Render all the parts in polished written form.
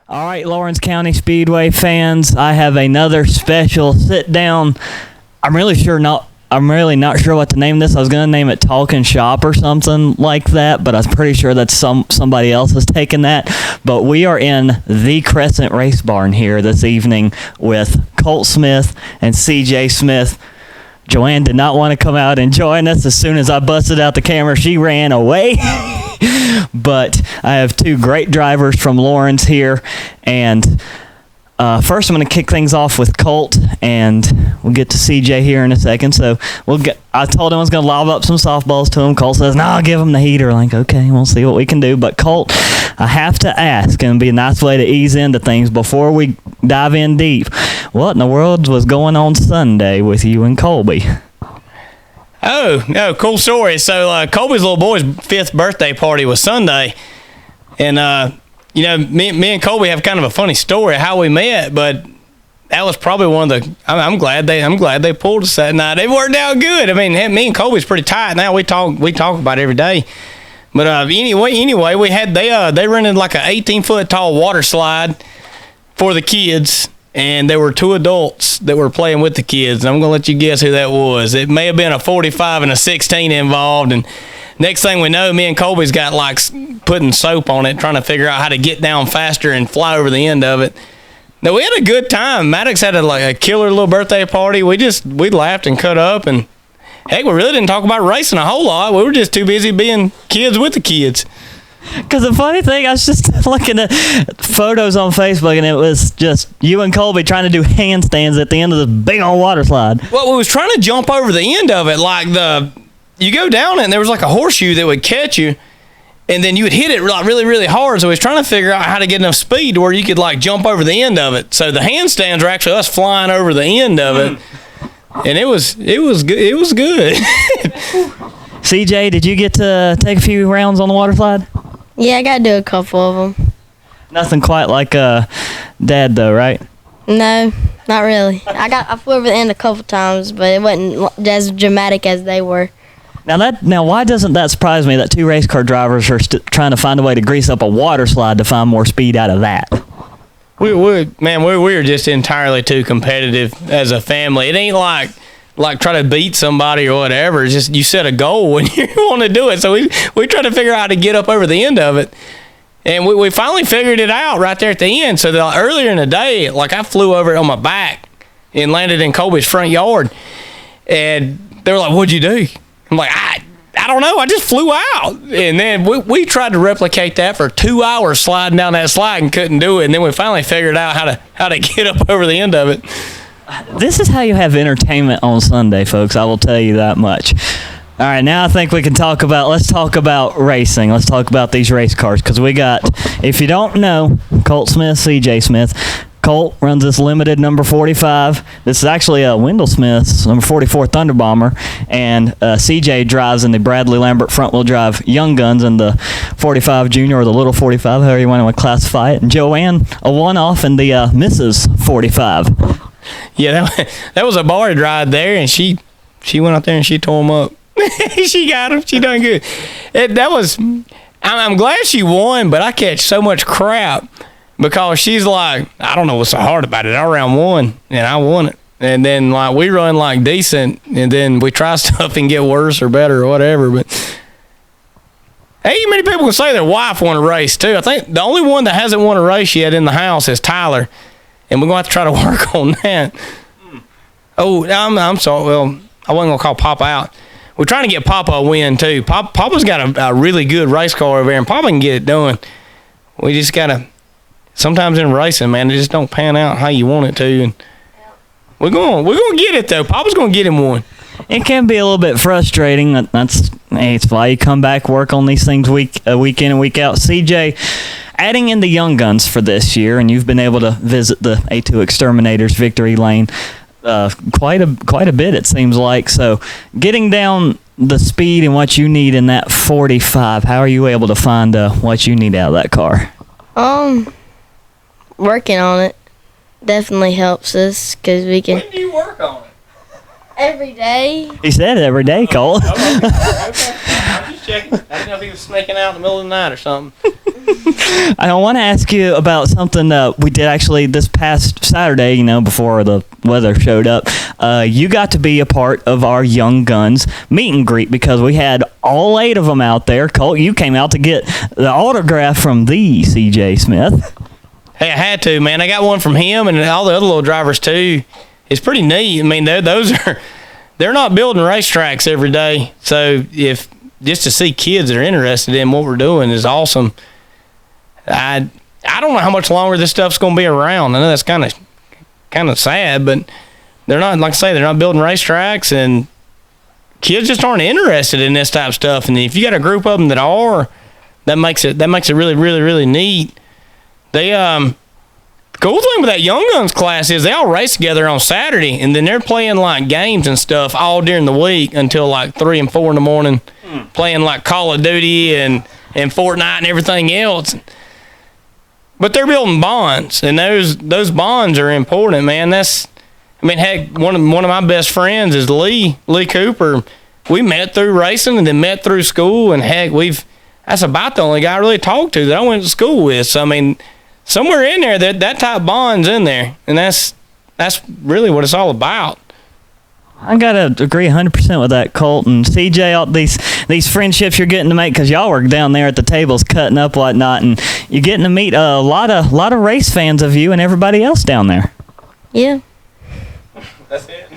All right, Lawrence County Speedway fans, I have another special sit down. I'm really not sure what to name this. I was gonna name it Talkin Shop or something like that, but I was pretty sure that somebody else has taken that. But we are in the Crescent Racebarn here this evening with Colt Smith and CJ Smith. Joanne did not want to come out and join us. As soon as I busted out the camera, she ran away. But I have two great drivers from Lawrence here, and first I'm going to kick things off with Colt, and we'll get to CJ here in a second. So I told him I was going to lob up some softballs to him. Colt says, "No, I'll give him the heater." Like, okay, we'll see what we can do. But Colt, I have to ask, and it'd be a nice way to ease into things before we dive in deep. What in the world was going on Sunday with you and Colby? Oh, no, cool story. So Colby's little boy's 5th birthday party was Sunday. And, me and Colby have kind of a funny story of how we met, but that was probably one of the I'm glad they pulled us that night. It worked out good. I mean, me and Colby's pretty tight now. We talk about it every day. But anyway, they rented like an 18-foot tall water slide for the kids. And there were 2 adults that were playing with the kids. And I'm going to let you guess who that was. It may have been a 45 and a 16 involved. And next thing we know, me and Colby's got like putting soap on it, trying to figure out how to get down faster and fly over the end of it. Now, we had a good time. Maddox had a killer little birthday party. We laughed and cut up. And, heck, we really didn't talk about racing a whole lot. We were just too busy being kids with the kids. Because the funny thing, I was just looking at photos on Facebook, and it was just you and Colby trying to do handstands at the end of this big old water slide. Well, we was trying to jump over the end of it. You go down it, and there was like a horseshoe that would catch you, and then you would hit it really, really hard. So we was trying to figure out how to get enough speed to where you could jump over the end of it. So the handstands were actually us flying over the end of it, and it was good. It was good. CJ, did you get to take a few rounds on the water slide? Yeah, I got to do a couple of them. Nothing quite like Dad, though, right? No, not really. I flew over the end a couple times, but it wasn't as dramatic as they were. Now, why doesn't that surprise me that 2 race car drivers are trying to find a way to grease up a water slide to find more speed out of that? We were just entirely too competitive as a family. It ain't like try to beat somebody or whatever. It's just you set a goal when you want to do it. So we try to figure out how to get up over the end of it. And we finally figured it out right there at the end. So earlier in the day, I flew over it on my back and landed in Colby's front yard. And they were like, "What'd you do?" I'm like, I don't know. I just flew out. And then we tried to replicate that for 2 hours sliding down that slide and couldn't do it. And then we finally figured out how to get up over the end of it. This is how you have entertainment on Sunday, folks. I will tell you that much. All right, now I think we can let's talk about racing. Let's talk about these race cars because we got, if you don't know, Colt Smith, CJ Smith. Colt runs this limited number 45. This is actually Wendell Smith's number 44 Thunder Bomber, and CJ drives in the Bradley Lambert front-wheel drive Young Guns in the 45 Junior or the Little 45, however you want to classify it. And Joanne, a one-off in the Mrs. 45. Yeah, that was a barge ride there, and she went out there and she tore him up. She got him. She done good. I'm glad she won, but I catch so much crap because she's like, I don't know what's so hard about it. I ran 1, and I won it. And then we run decent, and then we try stuff and get worse or better or whatever. But hey, many people can say their wife won a race too. I think the only one that hasn't won a race yet in the house is Tyler. And we're going to have to try to work on that. Oh, I'm sorry. Well, I wasn't going to call Papa out. We're trying to get Papa a win, too. Papa's got a really good race car over there, and Papa can get it done. We just got to, sometimes in racing, man, it just don't pan out how you want it to. And we're going to get it, though. Papa's going to get him one. It can be a little bit frustrating. It's why you come back, work on these things week in and week out. CJ, adding in the Young Guns for this year, and you've been able to visit the A2 Exterminators victory lane quite a bit, it seems like. So getting down the speed and what you need in that 45, how are you able to find what you need out of that car? Working on it definitely helps us because we can. When do you work on it? Every day. He said every day, Cole. Okay. I'm just just checking. I didn't know if he was sneaking out in the middle of the night or something. I want to ask you about something we did actually this past Saturday, before the weather showed up. You got to be a part of our Young Guns meet and greet because we had all 8 of them out there. Colt, you came out to get the autograph from the CJ Smith. Hey, I had to, man. I got one from him and all the other little drivers, too. It's pretty neat. I mean, they're not building racetracks every day. So just to see kids that are interested in what we're doing is awesome. I don't know how much longer this stuff's going to be around. I know that's kind of sad, but they're not, like I say, they're not building racetracks, and kids just aren't interested in this type of stuff. And if you got a group of them that are, that makes it really, really, really neat. The cool thing with that Young Guns class is they all race together on Saturday, and then they're playing like games and stuff all during the week until like 3 and 4 in the morning, playing like Call of Duty and Fortnite and everything else. But they're building bonds, and those bonds are important, man. Heck, one of my best friends is Lee Cooper. We met through racing and then met through school, and heck, that's about the only guy I really talked to that I went to school with. So, I mean, somewhere in there, that type of bond's in there, and that's really what it's all about. I gotta agree 100% with that, Colt and CJ. All these friendships you're getting to make because y'all were down there at the tables cutting up whatnot, and you're getting to meet a lot of race fans of you and everybody else down there. Yeah. That's it.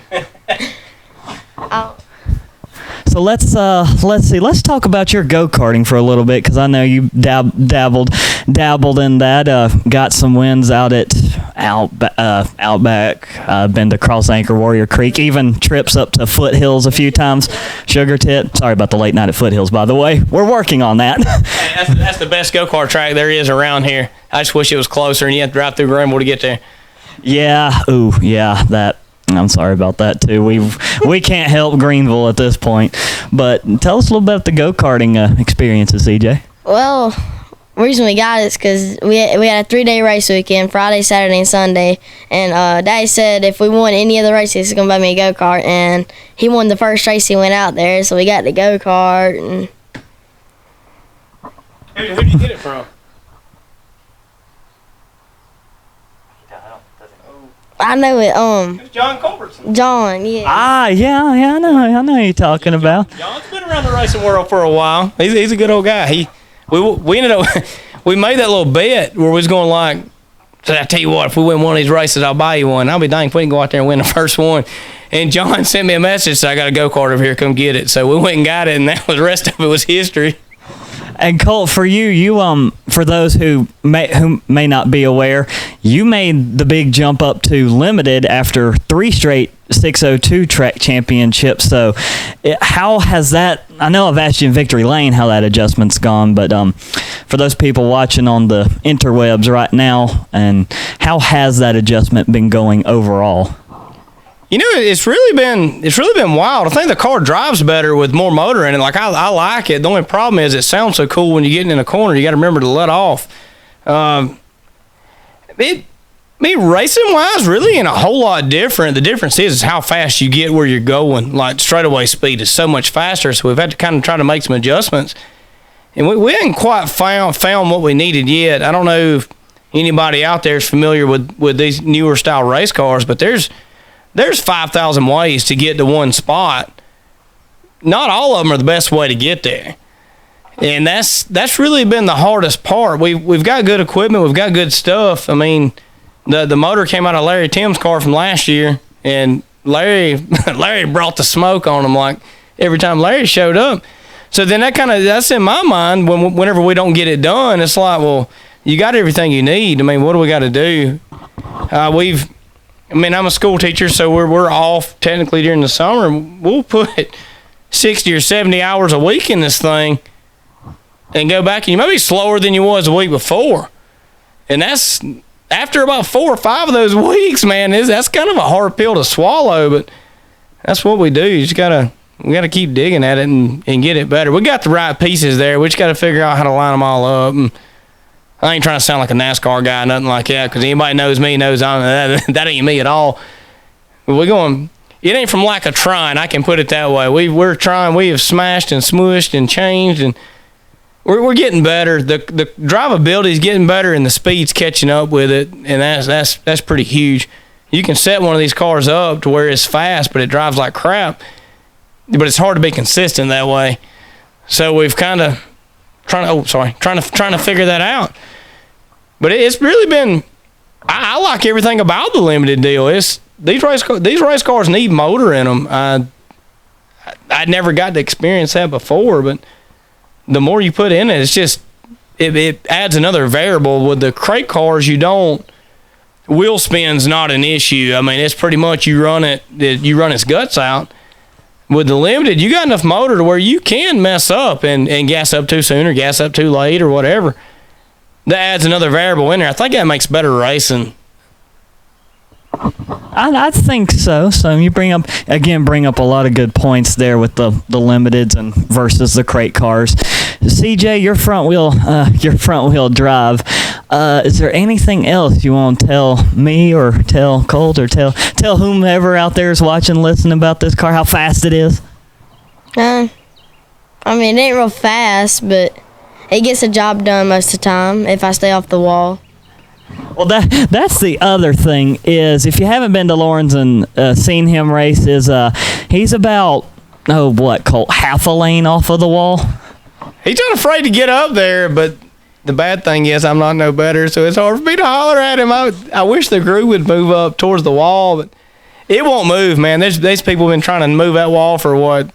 So let's see. Let's talk about your go-karting for a little bit because I know you dabbled in that. Got some wins out at Outback. Been to Cross Anchor, Warrior Creek. Even trips up to Foothills a few times. Sugar Tip. Sorry about the late night at Foothills, by the way. We're working on that. Hey, that's the best go-kart track there is around here. I just wish it was closer and you had to drive through Greenville to get there. Yeah. Ooh. Yeah. That. I'm sorry about that too. We can't help Greenville at this point. But tell us a little bit about the go-karting experiences, CJ. Well, the reason we got it is because we had a 3-day race weekend, Friday, Saturday, and Sunday. And Daddy said if we won any of the races, he's going to buy me a go-kart. And he won the first race he went out there, so we got the go-kart. And Who'd you get it from? I know it. It's John Culbertson. John, yeah. Yeah, I know who you're talking about. John's been around the racing world for a while. He's a good old guy. We ended up we made that little bet where we was going like, so I tell you what, if we win one of these races, I'll buy you one. I'll be dang if we can go out there and win the first one. And John sent me a message, said I got a go-kart over here, come get it. So we went and got it, and the rest of it was history. And Colt, for you for those who may not be aware, you made the big jump up to limited after 3 straight 602 track championships. So, how has that? I know I've asked you in Victory Lane how that adjustment's gone, but for those people watching on the interwebs right now, and how has that adjustment been going overall? You know, it's really been wild. I think the car drives better with more motor in it. Like I like it. The only problem is it sounds so cool when you're getting in a corner. You got to remember to let off. Racing wise, really ain't a whole lot different. The difference is how fast you get where you're going. Like straightaway speed is so much faster, so we've had to kind of try to make some adjustments. And we haven't quite found what we needed yet. I don't know if anybody out there is familiar with these newer style race cars, but there's 5,000 ways to get to one spot. Not all of them are the best way to get there. And that's really been the hardest part. We've got good equipment. We've got good stuff. I mean, the motor came out of Larry Tim's car from last year, and Larry brought the smoke on him like every time Larry showed up. So then that's in my mind whenever we don't get it done, it's like, well, you got everything you need. I mean, what do we got to do? I'm a school teacher, so we're off technically during the summer. We'll put 60 or 70 hours a week in this thing and go back, and you may be slower than you was the week before. And that's after about 4 or 5 of those weeks, man. That's kind of a hard pill to swallow, but that's what we do. We gotta keep digging at it and get it better. We got the right pieces there. We just got to figure out how to line them all up. And I ain't trying to sound like a NASCAR guy, nothing like that, because anybody knows me knows that ain't me at all. But we're going, it ain't from lack of trying. I can put it that way. We're trying. We have smashed and smooshed and changed, and we're getting better. The drivability is getting better, and the speed's catching up with it, and that's pretty huge. You can set one of these cars up to where it's fast, but it drives like crap. But it's hard to be consistent that way. So we've kind of trying to figure that out. But it's really been. I like everything about the limited deal. These race cars need motor in them. I never got to experience that before, but the more you put in it, it's just it adds another variable. With the crate cars, you don't. Wheel spin's not an issue. I mean, it's pretty much you run its guts out. With the limited, you got enough motor to where you can mess up and gas up too soon or gas up too late or whatever. That adds another variable in there. I think that makes better racing. I think so. So you bring up a lot of good points there with the limiteds and versus the crate cars. CJ, your front wheel drive. Is there anything else you want to tell me or tell Colt or tell whomever out there is watching, listening about this car? How fast it is? I mean, it ain't real fast, but it gets the job done most of the time if I stay off the wall. Well, that's the other thing is if you haven't been to Lawrence and seen him race, he's about Colt, half a lane off of the wall. He's not afraid to get up there, but the bad thing is I'm not no better, so it's hard for me to holler at him. I wish the crew would move up towards the wall, but it won't move, man. There's people been trying to move that wall for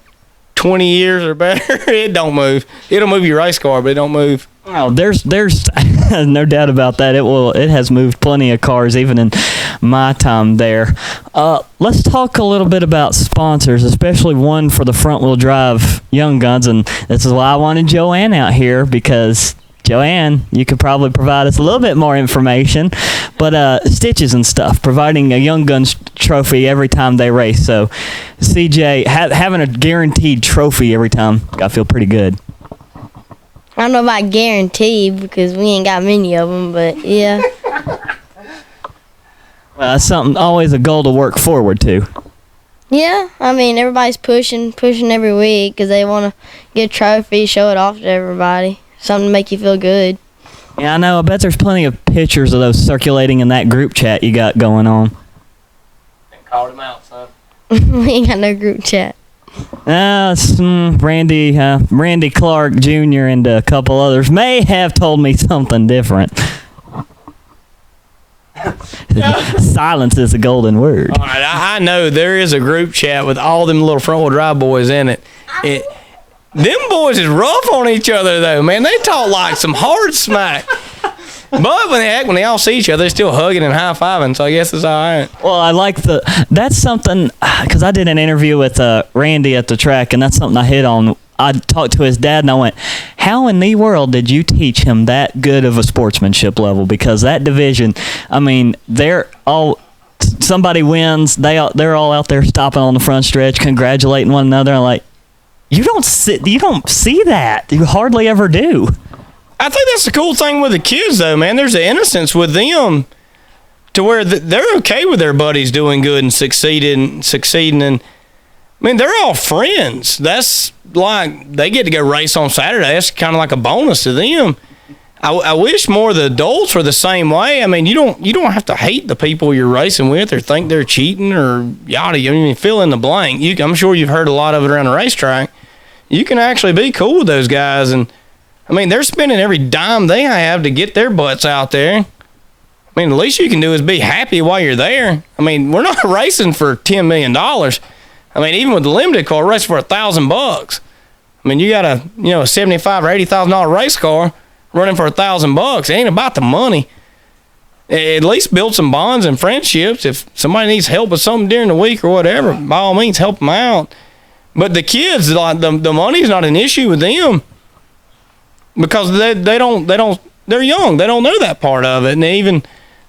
20 years or better. It don't move. It'll move your race car, but it don't move. Oh, there's no doubt about that. It has moved plenty of cars, even in my time there. Let's talk a little bit about sponsors, especially one for the front-wheel drive Young Guns, and this is why I wanted Joanne out here, because Joanne, you could probably provide us a little bit more information, but stitches and stuff, providing a Young Guns trophy every time they race. So, CJ, having a guaranteed trophy every time, I feel pretty good. I don't know about guaranteed because we ain't got many of them, but yeah. Well, that's always a goal to work forward to. Yeah, I mean, everybody's pushing every week because they want to get a trophy, show it off to everybody. Something to make you feel good. Yeah, I know. I bet there's plenty of pictures of those circulating in that group chat you got going on. Called him out, son. We ain't got no group chat. Randy Clark Jr. and a couple others may have told me something different. Silence is a golden word. All right, I know there is a group chat with all them little front-wheel drive boys in it. Them boys is rough on each other, though, man. They talk like some hard smack. But when they all see each other, they're still hugging and high-fiving, so I guess it's all right. Well, I like that's something, because I did an interview with Randy at the track, and that's something I hit on. I talked to his dad, and I went, how in the world did you teach him that good of a sportsmanship level? Because that division, I mean, somebody wins, they're all out there stopping on the front stretch, congratulating one another. I'm like, you don't see that. You hardly ever do. I think that's the cool thing with the kids, though, man. There's an innocence with them to where they're okay with their buddies doing good and succeeding. And, I mean, they're all friends. That's like they get to go race on Saturday. That's kind of like a bonus to them. I wish more of the adults were the same way. I mean, you don't have to hate the people you're racing with or think they're cheating or yada. I mean, fill in the blank. I'm sure you've heard a lot of it around the racetrack. You can actually be cool with those guys, and I mean, they're spending every dime they have to get their butts out there. I mean, the least you can do is be happy while you're there. I mean, we're not racing for $10 million. I mean, even with the limited car, we're racing for $1,000. I mean, you got a $75,000 or $80,000 race car running for $1,000. It ain't about the money. At least build some bonds and friendships. If somebody needs help with something during the week or whatever, by all means, help them out. But the kids, like the money's not an issue with them. Because they're young. They don't know that part of it. And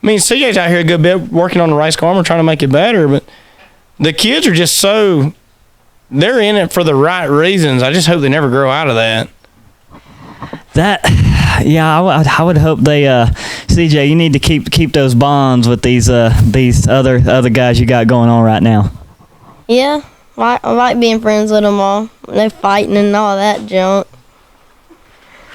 CJ's out here a good bit working on the race car. We're trying to make it better. But the kids are just they're in it for the right reasons. I just hope they never grow out of that. I would hope they, CJ, you need to keep those bonds with these other guys you got going on right now. Yeah, I like being friends with them all. No fighting and all that junk.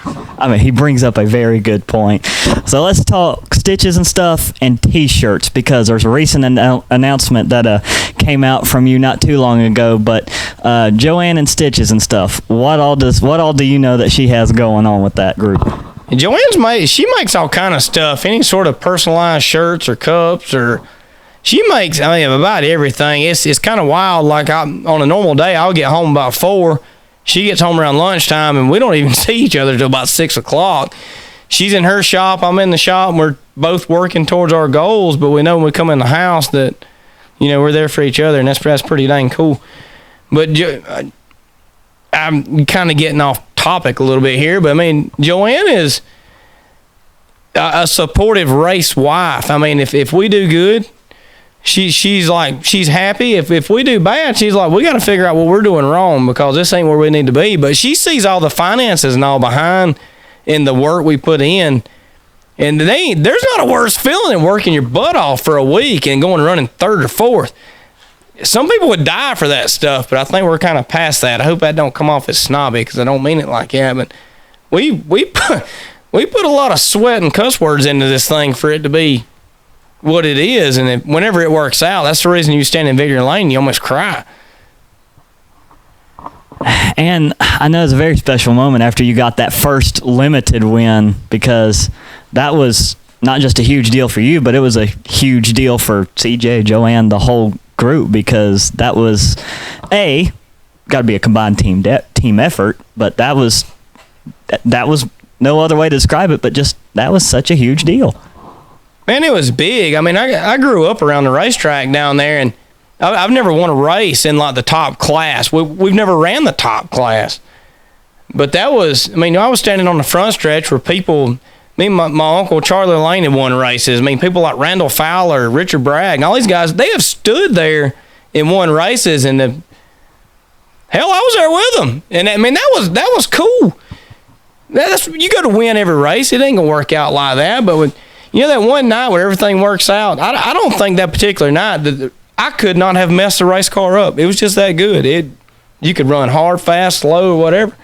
I mean, he brings up a very good point. So let's talk stitches and stuff and T-shirts, because there's a recent announcement that came out from you not too long ago. But Joanne and stitches and stuff. What all do you know that she has going on with that group? She makes all kind of stuff. Any sort of personalized shirts or cups, or she makes about everything. It's kind of wild. Like on a normal day, I'll get home about 4. She gets home around lunchtime, and we don't even see each other till about 6 o'clock. She's in her shop, I'm in the shop, and we're both working towards our goals, but we know when we come in the house that, we're there for each other, and that's pretty dang cool. But I'm kind of getting off topic a little bit here, but, Joanne is a supportive race wife. If we do good, she's happy. If we do bad, she's like, we got to figure out what we're doing wrong, because this ain't where we need to be. But she sees all the finances and all behind in the work we put in, and there's not a worse feeling than working your butt off for a week and going and running 3rd or 4th. Some people would die for that stuff, but I think we're kind of past that. I hope that don't come off as snobby, because I don't mean it like that. But we put a lot of sweat and cuss words into this thing for it to be what it is, and whenever it works out, that's the reason you stand in victory lane and you almost cry. And I know it's a very special moment after you got that first limited win, because that was not just a huge deal for you, but it was a huge deal for CJ, Joanne, the whole group, because that was got to be a combined team effort, but that was no other way to describe it, but just that was such a huge deal. Man, it was big. I grew up around the racetrack down there, and I've never won a race in like the top class. We've never ran the top class. But that was, I was standing on the front stretch where people, my uncle Charlie Lane had won races. people like Randall Fowler, Richard Bragg, all these guys, they have stood there and won races, and hell, I was there with them. And that was cool. You got to win every race. It ain't gonna work out like that. But that one night where everything works out, I don't think that particular night I could not have messed the race car up. It was just that good. You could run hard, fast, slow, or whatever.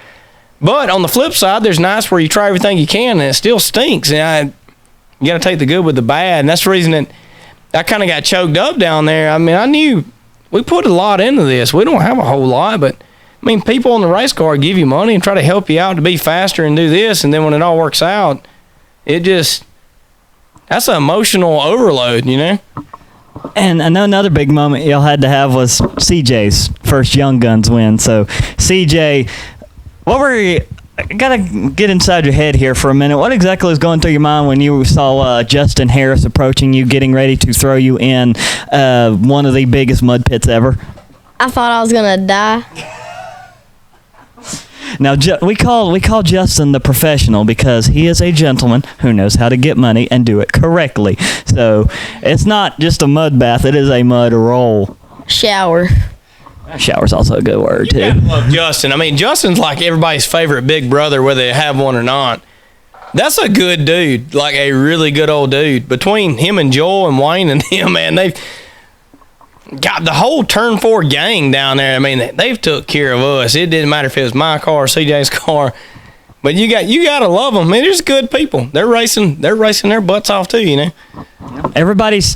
But on the flip side, there's nights where you try everything you can and it still stinks. And you got to take the good with the bad. And that's the reason that I kind of got choked up down there. I knew we put a lot into this. We don't have a whole lot, but people on the race car give you money and try to help you out to be faster and do this. And then when it all works out, that's an emotional overload, And I know another big moment y'all had to have was CJ's first Young Guns win. So, CJ, I got to get inside your head here for a minute. What exactly was going through your mind when you saw Justin Harris approaching you, getting ready to throw you in one of the biggest mud pits ever? I thought I was going to die. Now, we call Justin the professional because he is a gentleman who knows how to get money and do it correctly. So it's not just a mud bath; it is a mud roll. Shower. Shower's also a good word too. I love Justin. Justin's like everybody's favorite big brother, whether they have one or not. That's a good dude, like a really good old dude. Between him and Joel and Wayne and him, man, they've got the whole Turn 4 gang down there. They've took care of us. It didn't matter if it was my car or CJ's car. But you got to love them. They're just good people. They're racing their butts off too, Everybody's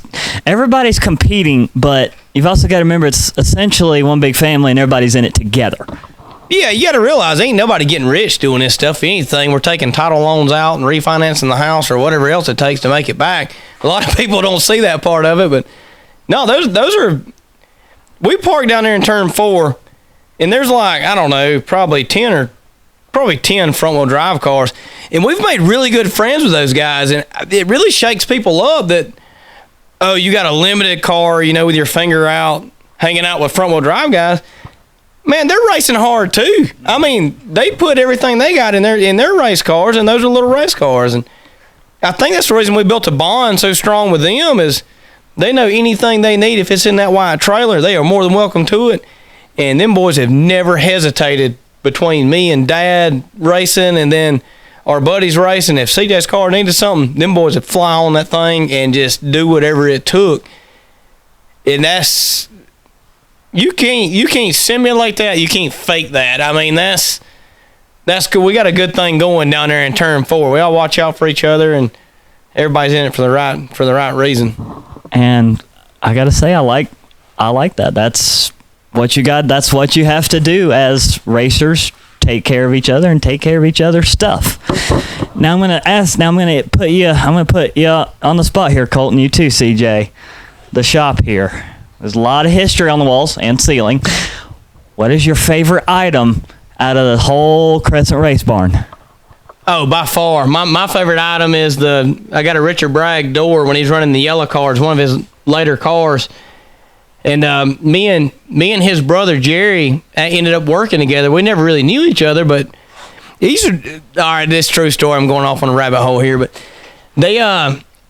competing, but you've also got to remember it's essentially one big family and everybody's in it together. Yeah, you got to realize ain't nobody getting rich doing this stuff. If anything, we're taking title loans out and refinancing the house or whatever else it takes to make it back. A lot of people don't see that part of it, but no, those are. We parked down there in Turn 4, and there's probably 10 front-wheel drive cars, and we've made really good friends with those guys, and it really shakes people up that, you got a limited car, with your finger out, hanging out with front-wheel drive guys. Man, they're racing hard too. They put everything they got in their race cars, and those are little race cars, and I think that's the reason we built a bond so strong with them is they know anything they need. If it's in that white trailer, they are more than welcome to it. And them boys have never hesitated between me and Dad racing and then our buddies racing. If CJ's car needed something, them boys would fly on that thing and just do whatever it took. And that's you can't simulate that. You can't fake that. I mean, that's good. We got a good thing going down there in turn 4. We all watch out for each other, and everybody's in it for the right reason. And I gotta say, I like that. That's what you got. That's what you have to do as racers. Take care of each other and take care of each other's stuff. Now I'm gonna put you on the spot here, Colton. You too, CJ. The shop here. There's a lot of history on the walls and ceiling. What is your favorite item out of the whole Crescent Racebarn? Oh, by far, my favorite item is I got a Richard Bragg door when he's running the yellow cars, one of his later cars. And me and his brother Jerry ended up working together. We never really knew each other, but all right, this is a true story. I'm going off on a rabbit hole here, but they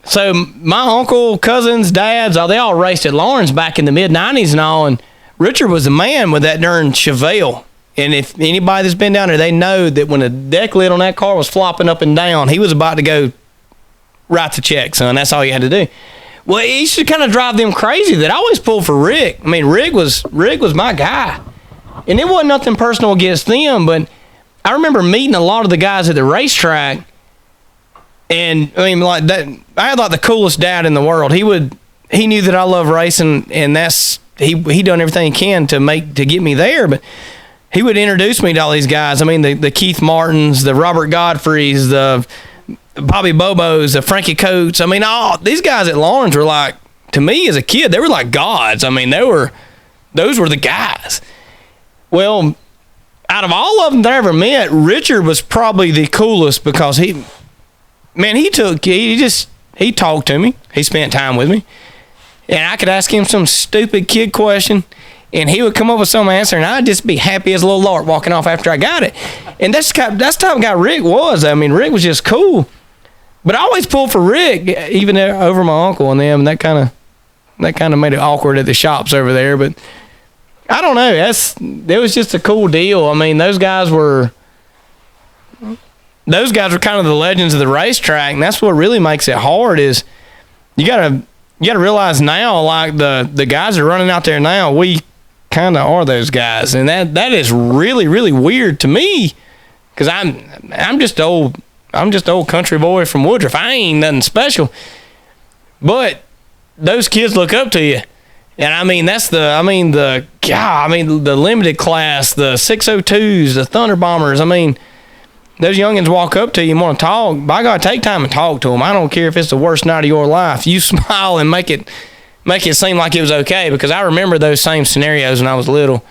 so my uncle, cousins, dads, they all raced at Lawrence back in the mid '90s and all. And Richard was the man with that darn Chevelle. And if anybody that's been down there, they know that when the deck lid on that car was flopping up and down, he was about to go write the check, son. That's all you had to do. Well, he should kind of drive them crazy that I always pulled for Rick. I mean, Rick was my guy. And it wasn't nothing personal against them, but I remember meeting a lot of the guys at the racetrack. And I mean, like that, I had like the coolest dad in the world. He knew that I love racing, and he done everything he can to get me there, but he would introduce me to all these guys. I mean, the Keith Martins, the Robert Godfreys, the Bobby Bobos, the Frankie Coates. I mean, all these guys at Lawrence were like, to me as a kid, they were like gods. I mean, those were the guys. Well, out of all of them that I ever met, Richard was probably the coolest because he talked to me. He spent time with me. And I could ask him some stupid kid question, and he would come up with some answer, and I'd just be happy as a little lark walking off after I got it. And that's the type of guy Rick was. I mean, Rick was just cool. But I always pulled for Rick, even over my uncle and them, and that kind of made it awkward at the shops over there. But I don't know. It was just a cool deal. I mean, those guys were kind of the legends of the racetrack, and that's what really makes it hard. Is you gotta realize now, like the guys that are running out there now, we kind of are those guys, and that is really, really weird to me, because I'm just old country boy from Woodruff. I ain't nothing special, but those kids look up to you. And I mean, the limited class, the 602s, the Thunder Bombers. I mean, those youngins walk up to you and want to talk. By God, take time and talk to them. I don't care if it's the worst night of your life. You smile and make it seem like it was okay, because I remember those same scenarios when I was little.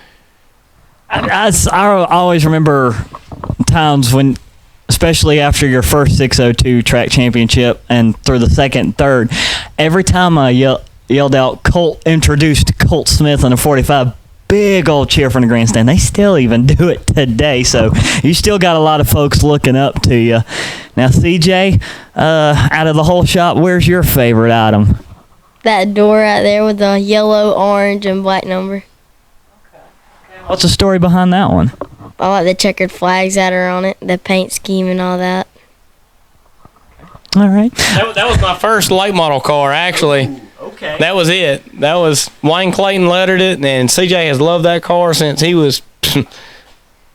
I always remember times when, especially after your first 602 track championship and through the second and third, every time I yelled out introduced Colt Smith in a 45, big old cheer from the grandstand. They still even do it today, so you still got a lot of folks looking up to you. Now, CJ, out of the whole shop, where's your favorite item? That door right there with the yellow, orange, and black number. What's the story behind that one? I like the checkered flags that are on it, the paint scheme and all that. All right. That was my first late model car, actually. Ooh, okay. That was it. That was Wayne Clayton lettered it, and CJ has loved that car since he was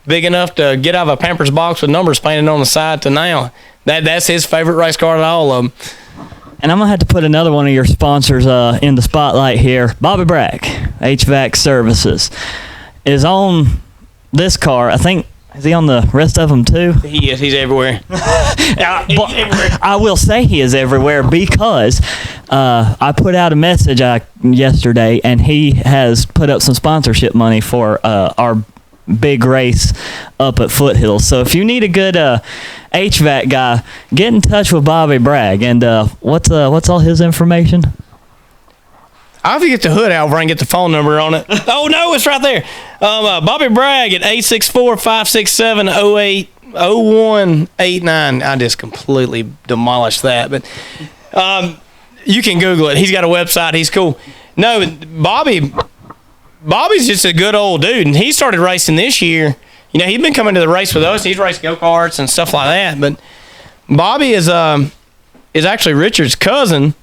big enough to get out of a Pampers box with numbers painted on the side to now. That's his favorite race car of all of them. And I'm going to have to put another one of your sponsors in the spotlight here. Bobby Bragg, HVAC Services, is on this car. I think, is he on the rest of them too? He is. He's everywhere. He's everywhere. I will say he is everywhere because I put out a message yesterday, and he has put up some sponsorship money for our big race up at Foothills. So if you need a good HVAC guy, get in touch with Bobby Bragg. And what's all his information? I'll have to get the hood out and get the phone number on it. Oh, no, it's right there. Bobby Bragg at 864-567-0189. I just completely demolished that. But you can Google it. He's got a website. He's cool. No, Bobby's just a good old dude, and he started racing this year. You know, he's been coming to the race with us. He's raced go-karts and stuff like that. But Bobby is actually Richard's cousin.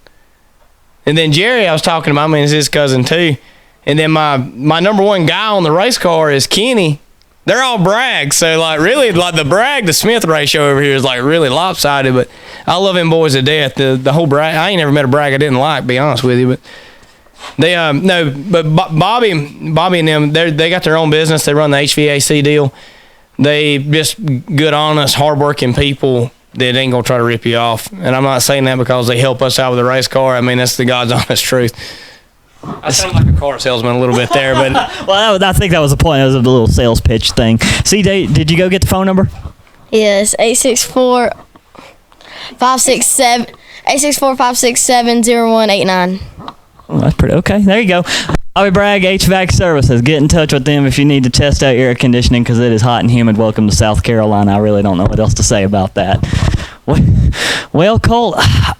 And then Jerry, I was talking about, I mean, is his cousin too. And then my number one guy on the race car is Kenny. They're all brags. So, like, really, like, the brag to Smith ratio over here is, like, really lopsided. But I love them boys to death. The whole brag. I ain't never met a brag I didn't like, to be honest with you. But they, no, but Bobby and them, they got their own business. They run the HVAC deal. They just good, honest, hardworking people that ain't going to try to rip you off. And I'm not saying that because they help us out with the race car. I mean, that's the God's honest truth. I sound like a car salesman a little bit there, but well, I think that was the point. It was a little sales pitch thing. CJ, did you go get the phone number? Yes, 864-567-0189. Oh, that's pretty okay. There you go. Bobby Bragg HVAC Services. Get in touch with them if you need to test out your air conditioning because it is hot and humid. Welcome to South Carolina. I really don't know what else to say about that. Well, Colt, I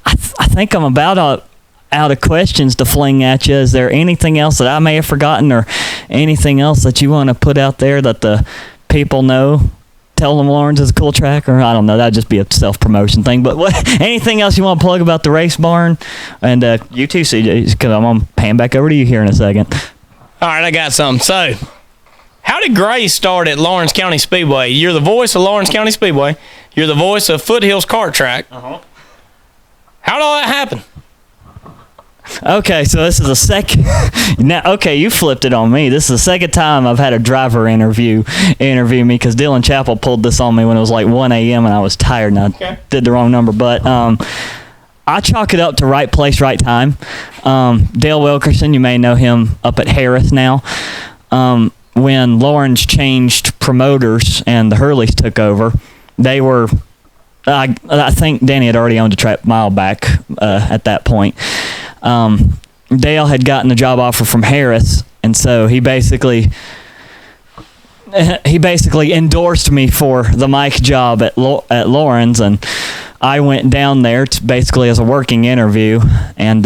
think I'm about out of questions to fling at you. Is there anything else that I may have forgotten or anything else that you want to put out there that the people know? Tell them Lawrence is a cool track, or I don't know. That'd just be a self-promotion thing. But anything else you want to plug about the Racebarn? And you too, CJ, because I'm going to pan back over to you here in a second. All right, I got something. So, how did Grace start at Lawrence County Speedway? You're the voice of Lawrence County Speedway. You're the voice of Foothills Kart Track. Uh-huh. How did all that happen? Okay, so this is the second. Now, okay, you flipped it on me. This is the second time I've had a driver interview me because Dylan Chappell pulled this on me when it was like 1 a.m. and I was tired and I did the wrong number. But I chalk it up to right place, right time. Dale Wilkerson, you may know him up at Harris now. When Lawrence changed promoters and the Hurleys took over, they were. I think Danny had already owned a track mile back at that point. Dale had gotten a job offer from Harris, and so he basically endorsed me for the mic job at Lawrence, and I went down there basically as a working interview. And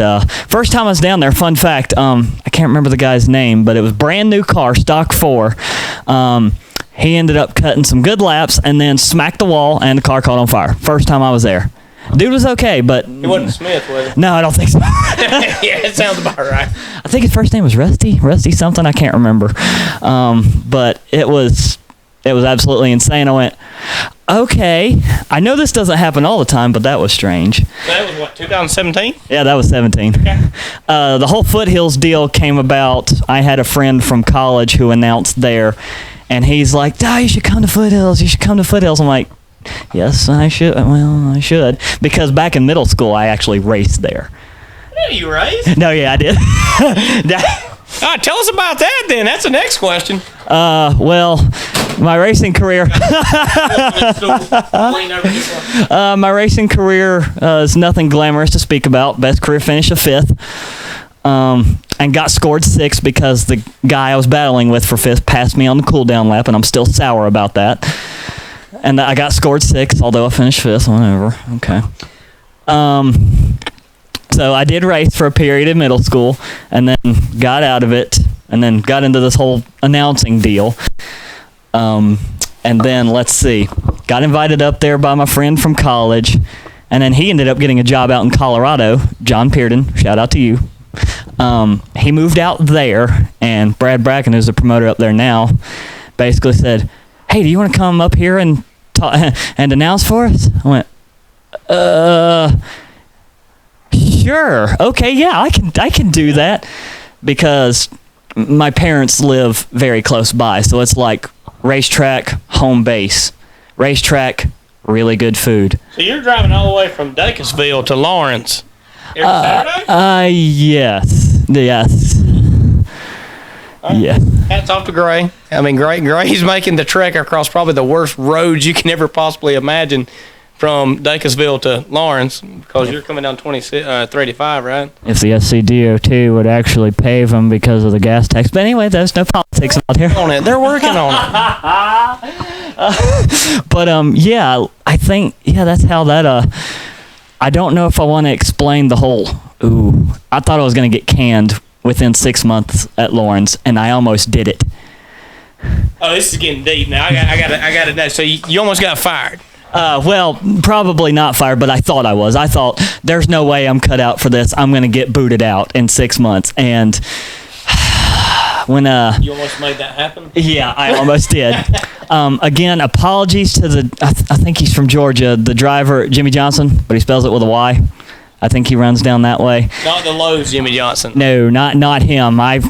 first time I was down there, fun fact, I can't remember the guy's name, but it was brand new car, stock 4. He ended up cutting some good laps and then smacked the wall, and the car caught on fire. First time I was there. Dude was okay, but... He wasn't Smith, was he? No, I don't think so. Yeah, it sounds about right. I think his first name was Rusty something. I can't remember. But it was absolutely insane. I went, okay. I know this doesn't happen all the time, but that was strange. That was what, 2017? Yeah, that was 17. Okay. The whole Foothills deal came about. I had a friend from college who announced there, and he's like, you should come to Foothills. You should come to Foothills. I'm like, yes, I should. Well, I should. Because back in middle school, I actually raced there. No, you raced? No, yeah, I did. Tell us about that then. That's the next question. Well, my racing career. My racing career is nothing glamorous to speak about. Best career finish of 5th. And got scored 6 because the guy I was battling with for 5th passed me on the cool-down lap, and I'm still sour about that. And I got scored 6, although I finished 5th, whatever. Okay. So I did race for a period in middle school, and then got out of it, and then got into this whole announcing deal. And then, let's see, got invited up there by my friend from college, and then he ended up getting a job out in Colorado. John Pearden, shout out to you. He moved out there, and Brad Bracken, who's the promoter up there now, basically said, hey, do you want to come up here and and announce for us? I went, sure. Okay, yeah, I can do that, because my parents live very close by, so it's like racetrack, home base, racetrack, really good food. So you're driving all the way from Dacusville to Lawrence every Saturday? Yes. Yeah. Hats off to Gray. I mean, Gray's making the trek across probably the worst roads you can ever possibly imagine from Dacusville to Lawrence, because you're coming down 385, right? If the SCDOT would actually pave them because of the gas tax. But anyway, there's no politics out here. They're working on it. But, yeah, I think, that's how that, I don't know if I want to explain the whole, I thought I was going to get canned within 6 months at Lawrence, and I almost did it. Oh, this is getting deep now. I got to know. So you almost got fired. Well, probably not fired, but I thought I was. I thought, there's no way I'm cut out for this. I'm going to get booted out in 6 months. And when You almost made that happen? Yeah, I almost did. Again, apologies to I think he's from Georgia, the driver, Jimmy Johnson, but he spells it with a Y. I think he runs down that way. Not the Lowe's Jimmy Johnson. No, not him. I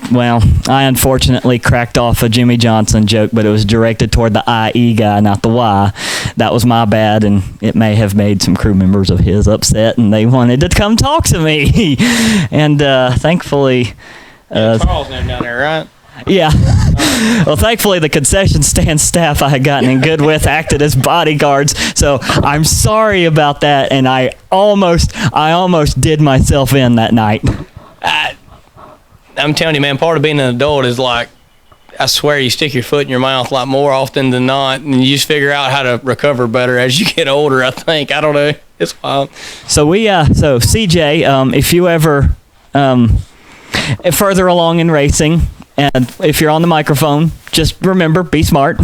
unfortunately cracked off a Jimmy Johnson joke, but it was directed toward the IE guy, not the Y. That was my bad, and it may have made some crew members of his upset, and they wanted to come talk to me. And thankfully... Charles named down there, right? Yeah. Well, thankfully, the concession stand staff I had gotten in good with acted as bodyguards, so I'm sorry about that, and I almost did myself in that night. I'm telling you, man, part of being an adult is like, I swear you stick your foot in your mouth a lot more often than not, and you just figure out how to recover better as you get older, I think. I don't know. It's wild. So so CJ, if you ever further along in racing, and if you're on the microphone, just remember, be smart.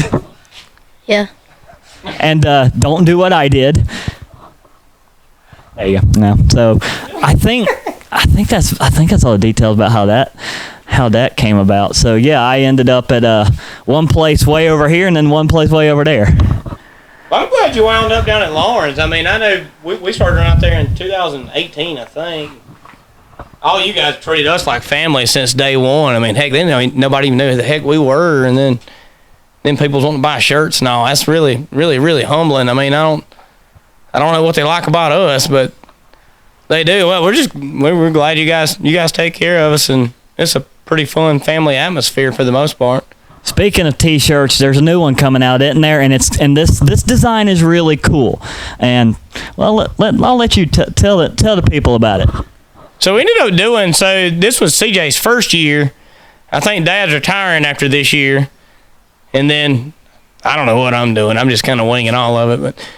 Yeah. And don't do what I did. There you go. No. So I think that's all the details about how that came about. So yeah, I ended up at one place way over here and then one place way over there. Well, I'm glad you wound up down at Lawrence. I mean, I know we started out there in 2018, I think. All you guys treated us like family since day one. I mean, heck, then nobody even knew who the heck we were, and then people's wanting to buy shirts and all. That's really, really, really humbling. I mean, I don't know what they like about us, but they do. Well, we're glad you guys take care of us, and it's a pretty fun family atmosphere for the most part. Speaking of T-shirts, there's a new one coming out, isn't there? And this design is really cool. And well, I'll let you tell the people about it. So we ended up doing, this was CJ's first year. I think Dad's retiring after this year. And then, I don't know what I'm doing. I'm just kind of winging all of it. But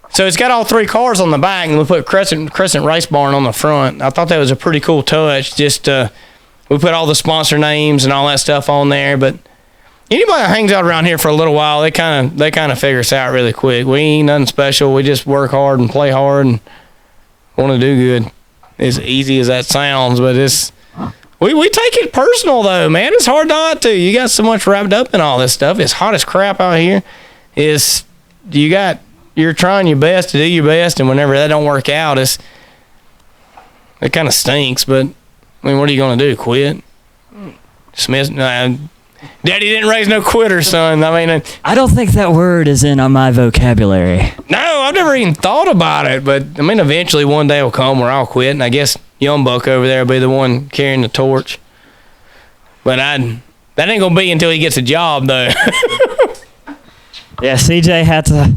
so it's got all three cars on the back, and we put Crescent Racebarn on the front. I thought that was a pretty cool touch. Just, we put all the sponsor names and all that stuff on there. But anybody that hangs out around here for a little while, they kind of figure us out really quick. We ain't nothing special. We just work hard and play hard and want to do good. As easy as that sounds, but we take it personal though, man. It's hard not to. You got so much wrapped up in all this stuff. It's hot as crap out here. You're trying your best to do your best, and whenever that don't work out, it kind of stinks. But I mean, what are you gonna do? Quit? Smith, Daddy didn't raise no quitters, son. I mean, I don't think that word is in on my vocabulary. No, I've never even thought about it. But I mean, eventually one day will come where I'll quit, and I guess Young Buck over there will be the one carrying the torch. But that ain't gonna be until he gets a job, though. Yeah, CJ had to.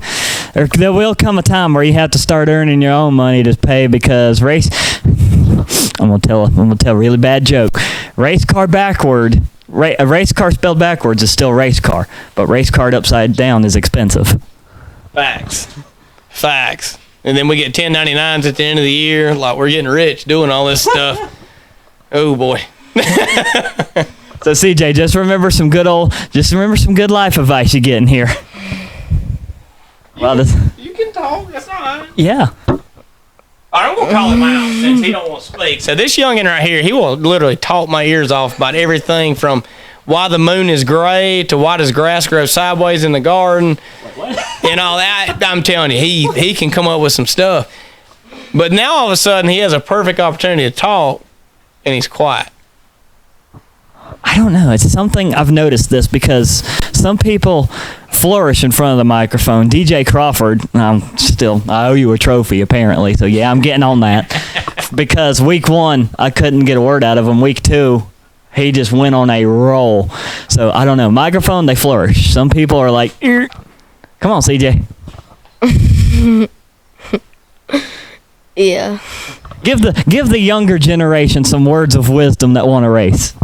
There will come a time where you have to start earning your own money to pay because I'm gonna tell a really bad joke. Race car backward. A race car spelled backwards is still race car, but race car upside down is expensive. Facts. And then we get 1099s at the end of the year, like we're getting rich doing all this stuff. Oh boy. So CJ, just remember some good life advice you get in here. You can talk. That's all right. Yeah. I'm going to call him out since he don't want to speak. So this youngin' right here, he will literally talk my ears off about everything from why the moon is gray to why does grass grow sideways in the garden and all that. I'm telling you, he can come up with some stuff. But now all of a sudden he has a perfect opportunity to talk, and he's quiet. I don't know. It's something I've noticed this because some people flourish in front of the microphone. DJ Crawford, I owe you a trophy apparently. So yeah, I'm getting on that because week 1 I couldn't get a word out of him. Week 2, he just went on a roll. So I don't know. Microphone, they flourish. Some people are like, come on, CJ. Yeah. Give the younger generation some words of wisdom that want to race.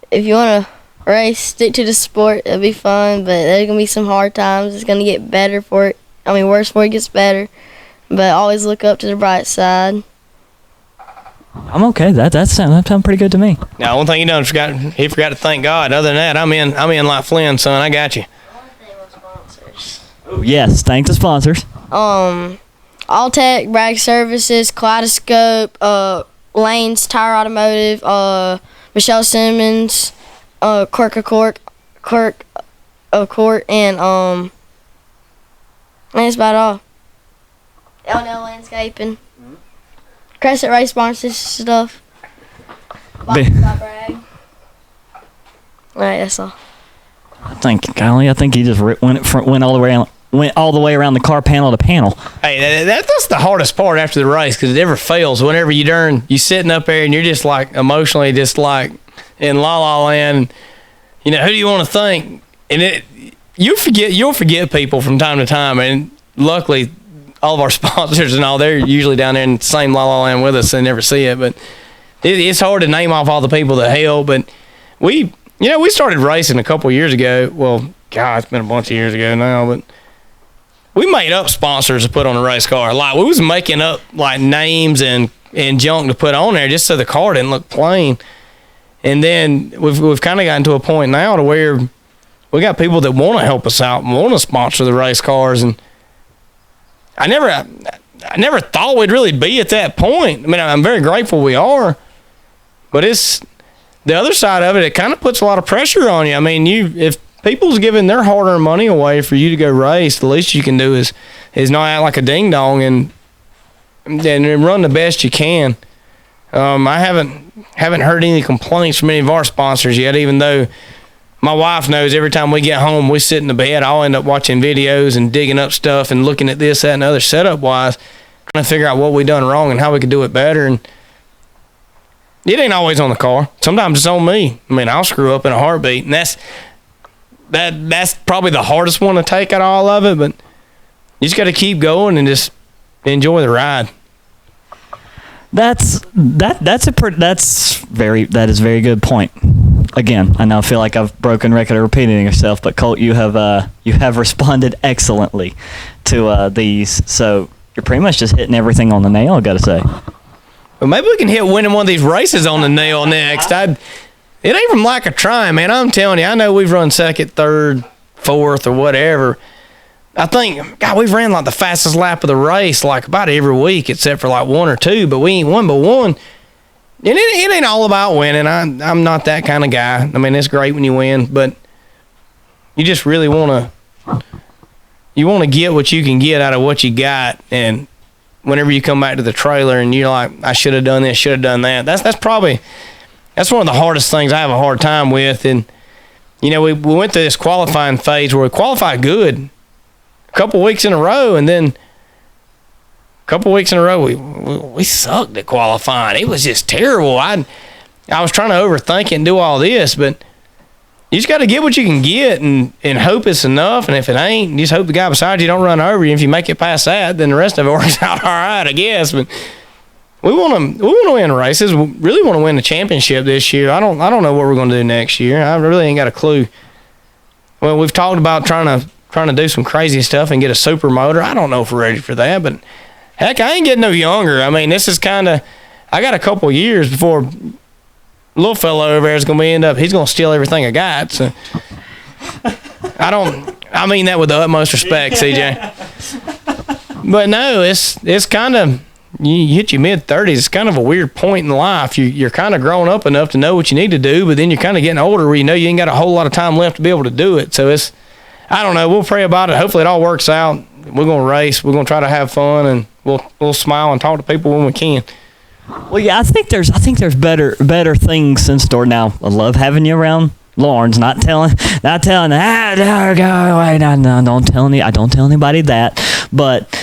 If you want to race, stick to the sport. It'll be fun, but there's going to be some hard times. It's going to get better worse before it gets better. But always look up to the bright side. I'm okay. That sounds pretty good to me. Now, one thing he forgot to thank God. Other than that, I'm in like Flynn, son. I got you. Yes, thank the sponsors. Alltech, Bragg Services, Kaleidoscope, Lane's Tire Automotive, Michelle Simmons, Kirk of Court, and that's about all. L&L Landscaping, Crescent Racebarn stuff. Brag. All right, that's all. I think he just went all the way around the car panel to panel. Hey, that's the hardest part after the race, because it never fails. Whenever you're sitting up there and you're just like emotionally just like in la la land. You know, who do you want to thank? And you'll forget people from time to time. And luckily, all of our sponsors and all, they're usually down there in the same la la land with us. They never see it, but it's hard to name off all the people that help. But we started racing a couple years ago. Well, God, it's been a bunch of years ago now, but we made up sponsors to put on the race car. Like, we was making up like names and junk to put on there just so the car didn't look plain. And then we've kind of gotten to a point now to where we got people that want to help us out and want to sponsor the race cars. And I never thought we'd really be at that point. I mean, I'm very grateful we are, but it's the other side of it. It kind of puts a lot of pressure on you. I mean, if people's giving their hard-earned money away for you to go race, the least you can do is not act like a ding-dong and run the best you can. I haven't heard any complaints from any of our sponsors yet, even though my wife knows every time we get home, we sit in the bed, I'll end up watching videos and digging up stuff and looking at this, that, and other setup-wise, trying to figure out what we done wrong and how we could do it better. And it ain't always on the car. Sometimes it's on me. I mean, I'll screw up in a heartbeat, and that's probably the hardest one to take out of all of it, but you just got to keep going and just enjoy the ride. That is a very good point. Again, I now feel like I've broken record of repeating yourself, but Colt, you have responded excellently to these. So you're pretty much just hitting everything on the nail, I got to say. Well, maybe we can hit winning one of these races on the nail next. It ain't from lack of trying, man. I'm telling you, I know we've run second, third, fourth, or whatever. I think, God, we've ran like the fastest lap of the race like about every week except for like one or two, but we ain't won but one. And it ain't all about winning. I'm not that kind of guy. I mean, it's great when you win, but you just really want to get what you can get out of what you got. And whenever you come back to the trailer and you're like, I should have done this, should have done that. That's one of the hardest things I have a hard time with. And, you know, we went through this qualifying phase where we qualified good a couple weeks in a row, and then a couple weeks in a row we sucked at qualifying. It was just terrible. I was trying to overthink it and do all this, but you just got to get what you can get and hope it's enough. And if it ain't, you just hope the guy beside you don't run over you. If you make it past that, then the rest of it works out all right, I guess. But we want to win races. We really want to win the championship this year. I don't know what we're going to do next year. I really ain't got a clue. Well, we've talked about trying to do some crazy stuff and get a super motor. I don't know if we're ready for that, but heck, I ain't getting no younger. I mean, this is kind of, I got a couple years before little fella over there is going to he's going to steal everything I got. So I mean that with the utmost respect, CJ. But no, it's kind of, you hit your mid-30s, it's kind of a weird point in life. You're kind of grown up enough to know what you need to do, but then you're kind of getting older where you know you ain't got a whole lot of time left to be able to do it. So I don't know. We'll pray about it. Hopefully it all works out. We're going to race. We're going to try to have fun, and we'll smile and talk to people when we can. Well, yeah, I think there's better things in store now. I love having you around Lawrence. Not telling. Don't tell anybody that. But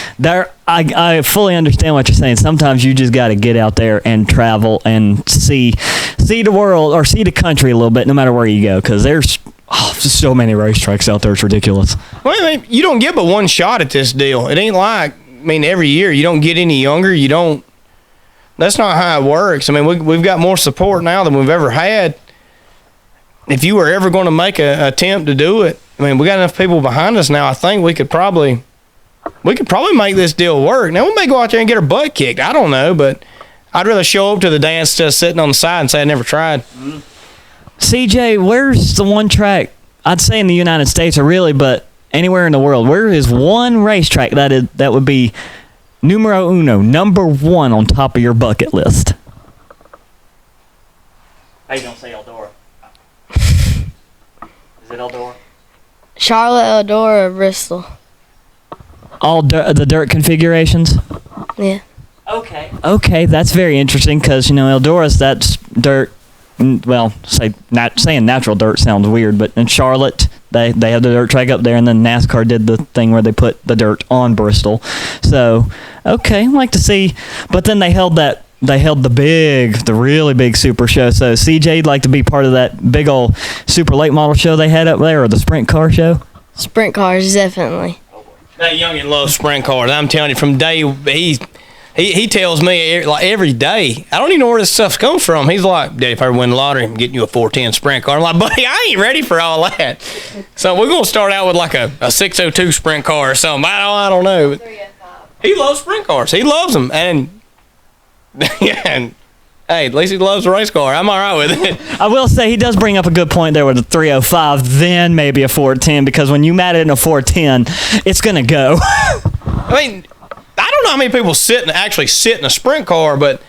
I fully understand what you're saying. Sometimes you just got to get out there and travel and see the world or see the country a little bit, no matter where you go, because there's so many racetracks out there. It's ridiculous. Well, I mean, you don't get but one shot at this deal. It ain't like, I mean, every year you don't get any younger. You don't. That's not how it works. I mean, we've got more support now than we've ever had. If you were ever going to make an attempt to do it, I mean, we got enough people behind us now. I think we could probably make this deal work. Now, we may go out there and get our butt kicked. I don't know, but I'd rather show up to the dance instead of sitting on the side and say I never tried. CJ, where's the one track, I'd say in the United States or really, but anywhere in the world, where is one racetrack that would be numero uno, number one on top of your bucket list? How you gonna say Eldora? Is it Eldora? Charlotte, Eldora, or Bristol. All the dirt configurations? Yeah. Okay, that's very interesting because, Eldora's, that's dirt. Well, saying natural dirt sounds weird, but in Charlotte, they have the dirt track up there, and then NASCAR did the thing where they put the dirt on Bristol. So, okay, I'd like to see. But then they held the really big super show. So, CJ, you'd like to be part of that big old super late model show they had up there, or the sprint car show? Sprint cars, definitely. That youngin loves sprint cars. I'm telling you, from day he tells me like every day. I don't even know where this stuff comes from. He's like, "Daddy, if I ever win the lottery, I'm getting you a 410 sprint car." I'm like, "Buddy, I ain't ready for all that." So we're gonna start out with like a 602 sprint car or something. I don't know. He loves sprint cars. He loves them, and yeah. And, hey, at least he loves the race car. I'm all right with it. I will say he does bring up a good point there with the 305, then maybe a 410, because when you mat it in a 410, it's going to go. I mean, I don't know how many people actually sit in a sprint car, but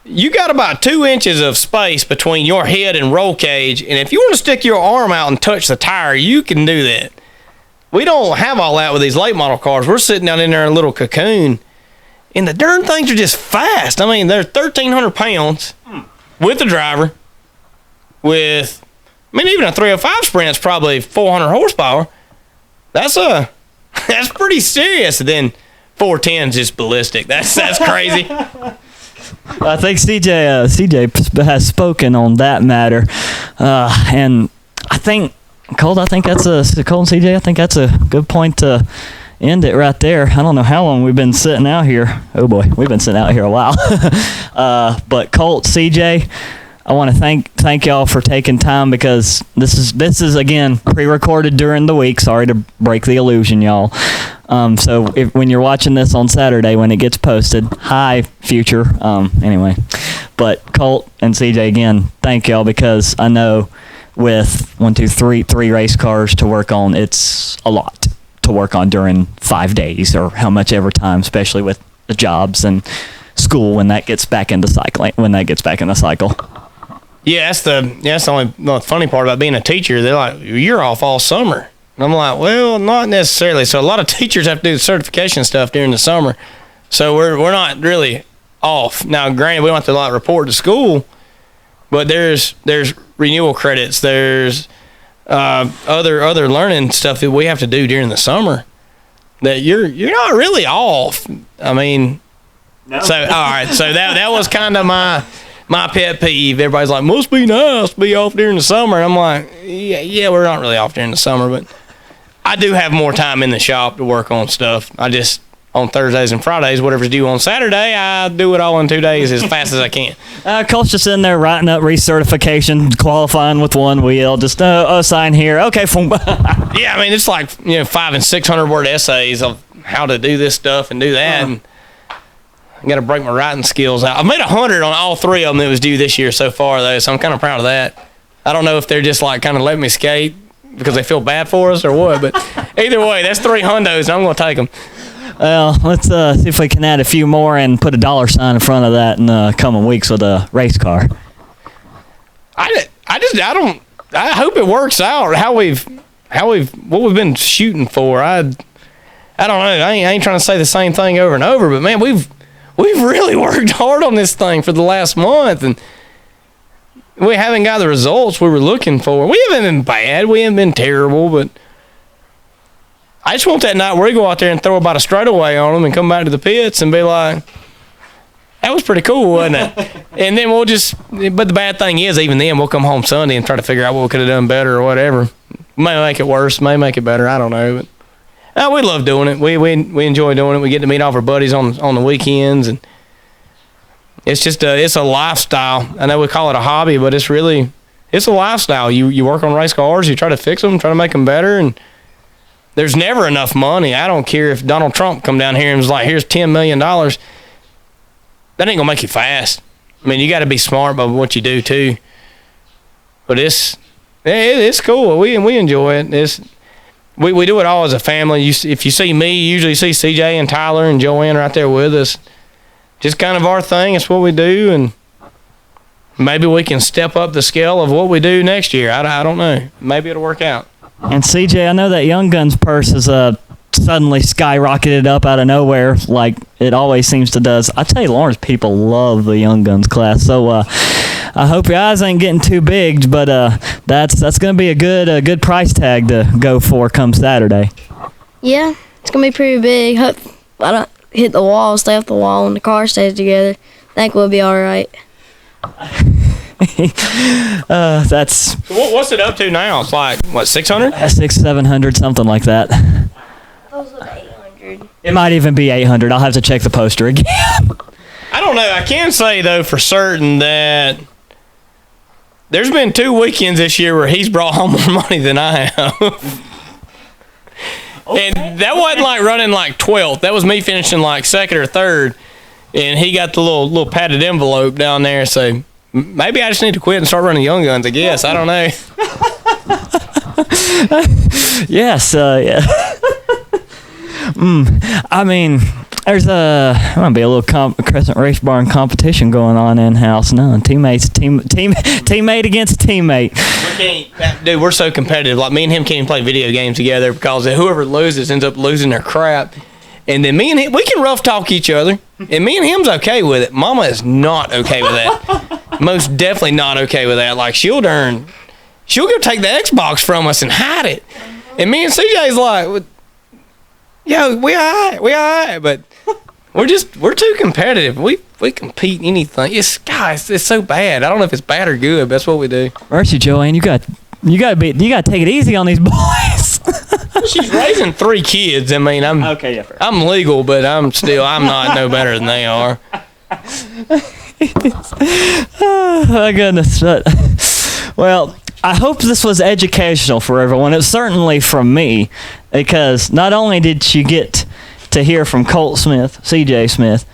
you got about 2 inches of space between your head and roll cage, and if you want to stick your arm out and touch the tire, you can do that. We don't have all that with these late model cars. We're sitting down in there in a little cocoon, and the darn things are just fast. I mean, they're 1,300 pounds with the driver. Even a 305 Sprint's probably 400 horsepower. That's pretty serious. And then 410's just ballistic. That's crazy. I think CJ has spoken on that matter, and I think Colt. Colt and CJ. I think that's a good point to end it right there. I don't know how long we've been sitting out here. Oh boy, we've been sitting out here a while. But Colt, CJ, I want to thank y'all for taking time, because this is again pre-recorded during the week. Sorry to break the illusion, y'all. So when you're watching this on Saturday when it gets posted, hi future. Anyway, but Colt and CJ, again, thank y'all, because I know with 3 race cars to work on, it's a lot to work on during 5 days or how much ever time, especially with the jobs and school when that gets back into cycling. Yeah, that's the only funny part about being a teacher. They're like, "You're off all summer." And I'm like, "Well, not necessarily." So a lot of teachers have to do the certification stuff during the summer. So we're not really off. Now, granted, we don't have to report to school, but there's renewal credits. There's other learning stuff that we have to do during the summer that you're not really off. I mean, no. So all right, so that was kind of my pet peeve. Everybody's like, "Must be nice to be off during the summer." And I'm like, yeah, we're not really off during the summer, but I do have more time in the shop to work on stuff. I just, on Thursdays and Fridays, whatever's due on Saturday, I do it all in 2 days as fast as I can. Colt's just in there writing up recertification, qualifying with one wheel, just sign here. Okay. Yeah, I mean, it's like 500 and 600 word essays of how to do this stuff and do that. And I got to break my writing skills out. I've made 100 on all 3 of them that was due this year so far, though, so I'm kind of proud of that. I don't know if they're just like kind of letting me skate because they feel bad for us or what, but either way, that's 3 hundos, and I'm going to take them. Well, let's see if we can add a few more and put a $sign in front of that in the coming weeks with a race car. I hope it works out what we've been shooting for. I don't know. I ain't trying to say the same thing over and over, but man, we've really worked hard on this thing for the last month, and we haven't got the results we were looking for. We haven't been bad. We haven't been terrible, but I just want that night where we go out there and throw about a straightaway on them and come back to the pits and be like, "That was pretty cool, wasn't it?" And then but the bad thing is, even then, we'll come home Sunday and try to figure out what we could have done better or whatever. May make it worse, may make it better. I don't know, but we love doing it. We enjoy doing it. We get to meet all of our buddies on the weekends, and it's just it's a lifestyle. I know we call it a hobby, but it's a lifestyle. You work on race cars, you try to fix them, try to make them better, and there's never enough money. I don't care if Donald Trump come down here and was like, "Here's $10 million." That ain't gonna make you fast. I mean, you got to be smart about what you do too. But it's cool. We enjoy it. We do it all as a family. If you see me, you usually see CJ and Tyler and Joanne right there with us. Just kind of our thing. It's what we do, and maybe we can step up the scale of what we do next year. I don't know. Maybe it'll work out. And CJ, I know that Young Guns purse is suddenly skyrocketed up out of nowhere, like it always seems to does. I tell you, Lawrence people love the Young Guns class. So I hope your eyes ain't getting too big, but that's gonna be a good price tag to go for come Saturday. Yeah, it's gonna be pretty big. Hope I don't hit the wall, stay off the wall, and the car stays together. I think we'll be all right. That's What's it up to now? It's like, what, 600? 600-700, something like that. Those look 800. It might even be 800. I'll have to check the poster again. I don't know. I can say, though, for certain that there's been 2 weekends this year where he's brought home more money than I have. And that wasn't like running like 12th. That was me finishing like 2nd or 3rd. And he got the little padded envelope down there. So maybe I just need to quit and start running Young Guns, I guess. I don't know. Yes. Yeah. I mean, there's gonna be a little Crescent Racebarn competition going on in house now. Teammate against teammate. Dude, we're so competitive. Like, me and him can't even play video games together because whoever loses ends up losing their crap. And then me and him, we can rough talk each other. And me and him's okay with it. Mama is not okay with that. Most definitely not okay with that. Like, she'll go take the Xbox from us and hide it. And me and CJ's like, yo, we all right. But we're too competitive. We compete anything. It's so bad. I don't know if it's bad or good, but that's what we do. Mercy, Joanne, you got to take it easy on these boys. She's raising 3 kids. I mean, I'm legal, but I'm not no better than they are. Oh my goodness. Well, I hope this was educational for everyone. It's certainly from me, because not only did you get to hear from Colt Smith, CJ Smith,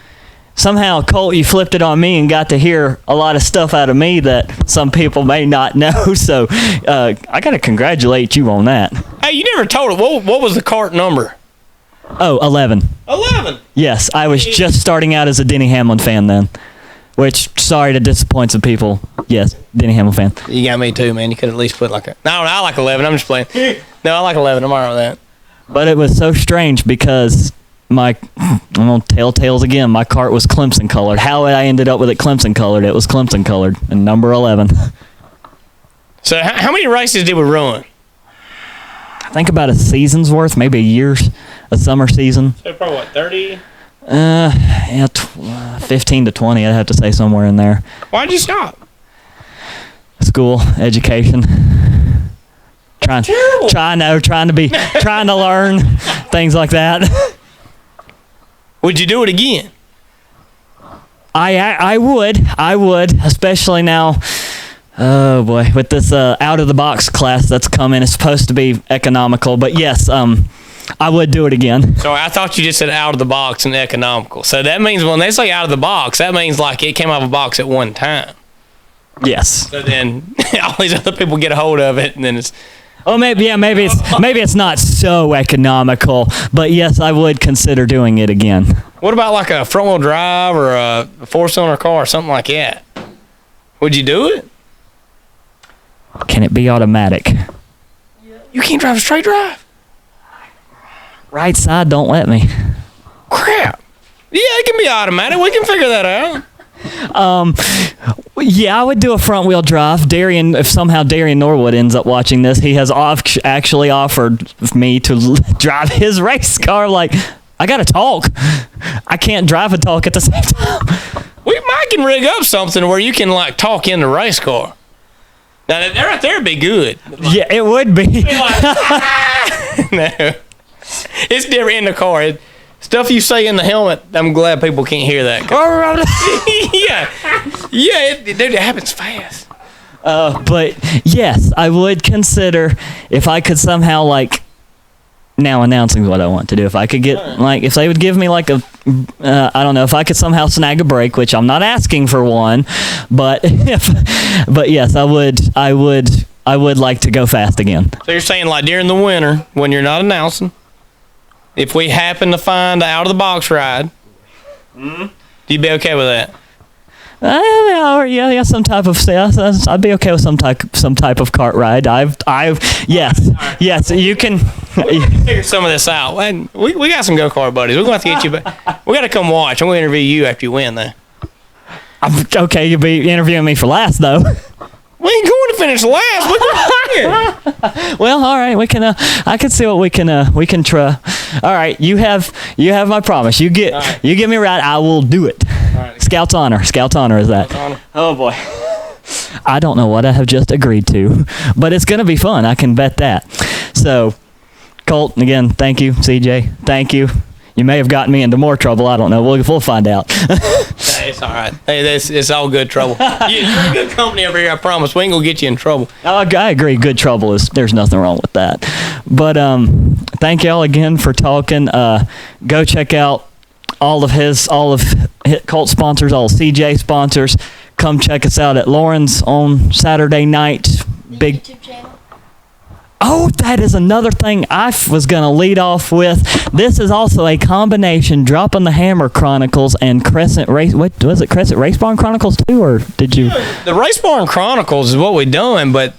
somehow, Colt, you flipped it on me and got to hear a lot of stuff out of me that some people may not know. So I got to congratulate you on that. Hey, you never told it. What was the cart number? Oh, 11. 11? Yes, I was just starting out as a Denny Hamlin fan then. Which, sorry to disappoint some people. Yes, Denny Hamlin fan. You got me too, man. You could at least put like a... No, I like 11. I'm just playing. No, I like 11. I'm all right with that. But it was so strange because I'm going to tell tales again. My cart was Clemson colored. How I ended up with it Clemson colored, it was Clemson colored. And number 11. So how many races did we run? I think about a season's worth, maybe a summer season. So probably what, 30? 15 to 20, I'd have to say, somewhere in there. Why'd you stop? School, education. Trying to learn things like that. Would you do it again? I would, especially now. Oh boy, with this out of the box class that's coming, it's supposed to be economical, but yes, I would do it again. So I thought you just said out of the box and economical. So that means when they say out of the box, that means like it came out of a box at one time. Yes. So then all these other people get a hold of it, and then it's... Oh, maybe it's not so economical, but yes, I would consider doing it again. What about like a front-wheel drive or a 4-cylinder car or something like that? Would you do it? Can it be automatic? You can't drive a straight drive. Right side don't let me. Crap. Yeah, it can be automatic. We can figure that out. Yeah, I would do a front wheel drive. If somehow Darian Norwood ends up watching this, he has actually offered me to drive his race car. Like, I gotta talk. I can't drive and talk at the same time. We might can rig up something where you can like talk in the race car. Now that right there would be good. Yeah, it would be. No, it's different in the car. Stuff you say in the helmet, I'm glad people can't hear that. Dude, it happens fast. But yes, I would consider if I could somehow now announcing what I want to do. If I could get if they would give me I don't know, if I could somehow snag a break, which I'm not asking for one, but yes, I would like to go fast again. So you're saying like during the winter when you're not announcing, if we happen to find an out of the box ride, you'd be okay with that? Yeah, yeah, some type of I'd be okay with some type of cart ride. Yes, you can figure some of this out. And we got some go-kart buddies. We're going to have to get you back. We got to come watch. I'm going to interview you after you win, though. Okay, you'll be interviewing me for last, though. We ain't going to finish last. Well, all right, we can. I can see what we can try. All right, you have my promise. You get me right. I will do it. All right. Scout's honor is that. Honor. Oh boy. I don't know what I have just agreed to, but it's gonna be fun. I can bet that. So, Colt, again, thank you. CJ, thank you. You may have gotten me into more trouble. I don't know. We'll find out. Hey, it's all right. Hey, it's all good trouble. You're a good company over here, I promise. We ain't going to get you in trouble. I agree. Good trouble there's nothing wrong with that. But thank y'all again for talking. Go check out all of Colt sponsors, all of CJ sponsors. Come check us out at Lauren's on Saturday night. Big YouTube channel. Oh, that is another thing I was going to lead off with. This is also a combination, Dropping the Hammer Chronicles and Crescent Race. What was it, Crescent Racebarn Chronicles too, or did you? The Racebarn Chronicles is what we're doing, but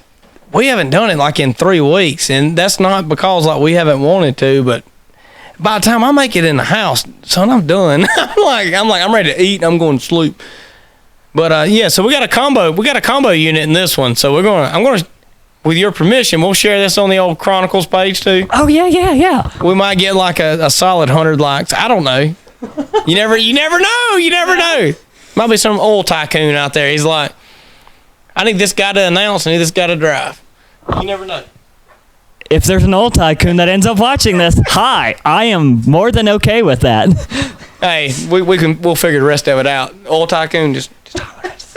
we haven't done it like in 3 weeks, and that's not because like we haven't wanted to, but by the time I make it in the house, son, I'm done. I'm ready to eat. I'm going to sleep. But yeah, so we got a combo unit in this one. So I'm going to. With your permission, we'll share this on the old Chronicles page too. Oh yeah. We might get like a solid 100 likes. I don't know. You never know. Might be some oil tycoon out there. He's like, I need this guy to announce. I need this guy to drive. You never know. If there's an oil tycoon that ends up watching this, hi, I am more than okay with that. Hey, we'll figure the rest of it out. Oil tycoon, just holler at us.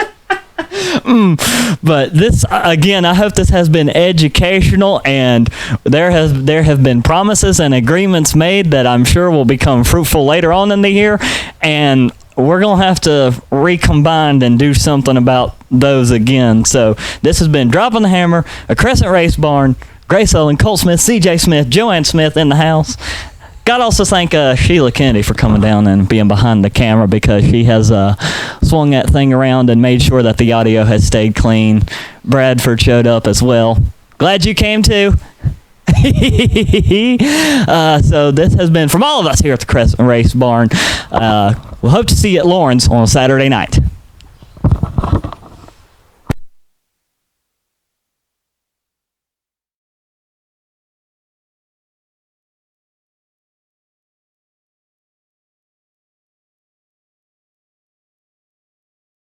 But this, again, I hope this has been educational, and there have been promises and agreements made that I'm sure will become fruitful later on in the year, and we're going to have to recombine and do something about those again. So this has been Dropping the Hammer, a Crescent Racebarn, Grace Owen, Colt Smith, CJ Smith, Joanne Smith in the house. Got to also thank Sheila Kennedy for coming down and being behind the camera, because she has swung that thing around and made sure that the audio has stayed clean. Bradford showed up as well. Glad you came too. So this has been from all of us here at the Crescent Racebarn. We'll hope to see you at Lauren's on Saturday night.